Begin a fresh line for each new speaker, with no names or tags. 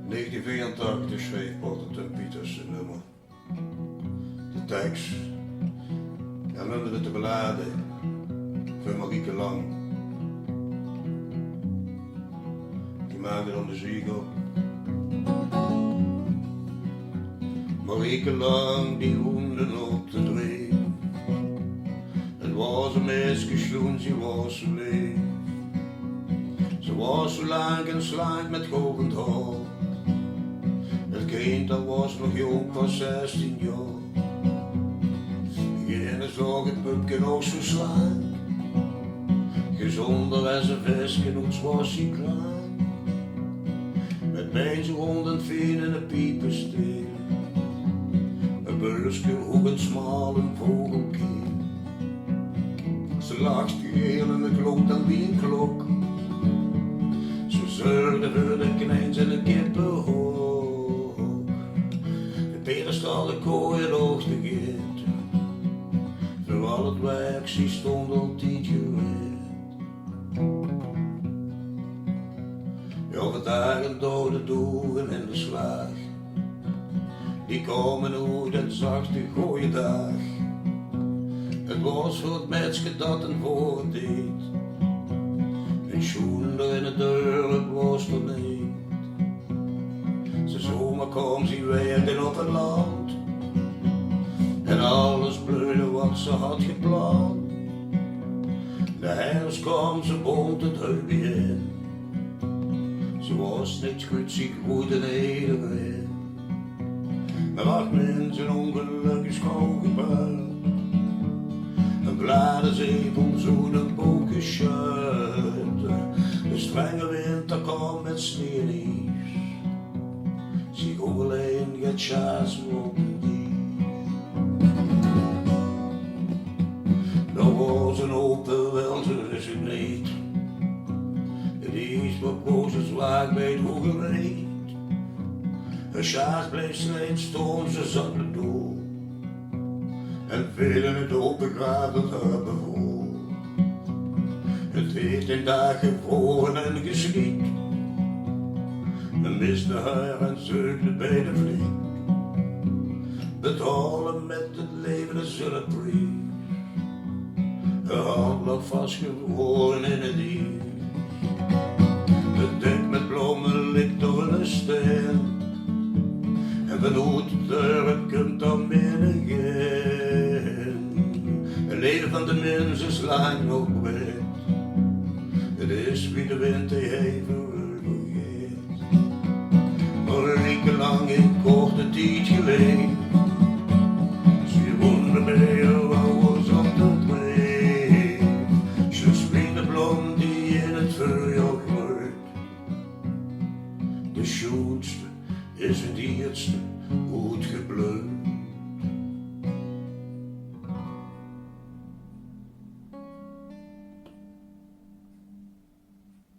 1984 schreef Porter Pieters een nummer. De tekst herinnerde te beladen van Marieke Lang. Die maakte dan de muziek op. Marieke Lang die woonde op de Dree. Het was een meisje schoen, ze was zo leeg. Ze was zo lang en slank met golvend haar. Het kind dat was nog jong, was 16 jaar. Geen zag het pupje nog zo slank. Gezonder als een visje, nog was hij klein. Met beentje rond en veen en een piepensteel. Een bulske, ook een smal, een vogelkeel. Ze lag stil en het klonk dan wie een klok. Ze zeurde voor de knijns en de kippenhoog. De pedestal de kooi en oog te geet. Voor al het werk, ze stond altijd gereed. Ja, vandaag en door de doegen en de slag. Die komen uit en zachte gooie dag. Het was voor het mensje dat een woord deed. Een schoender in de deur, het was er niet. Ze zomaar kwam ze weer op het land. En alles bloeide wat ze had gepland. De herfst kwam, ze bond het huisje in. Ze was niet goed, ze groeide iedereen. Maar acht mensen ongelukkig schoongebouwd. Een bladerzetel zo de boken schuit. De strenge winter kwam met sneeuwnies. Zie overleen gaat schaas op die. Dat was een open wel, zo is het niet. Het is wat boze zwaar bij het hoge reet. Een schaas bleef slecht, stond ze zakken door. En velen het open graven hebben voor. Het heeft in dagen gevroren en geschiet. Men miste haar en zeugde bij de vlieg. Betalen met het leven de zullenprijs. Haar hand lag vastgevroren in het dier. Het dek met bloemen ligt door een steen. En vanuit de deur komt dan binnengaan. Het leven van de mens is lang nog weg. Het is wie de wind die even vergeet. Marieke Lang in korte tijd geleden. Ze woonde bij jou, was op de tree. Ze springt de bloem die in het vuur groeit. De schoonste is het eerste goed gebleut.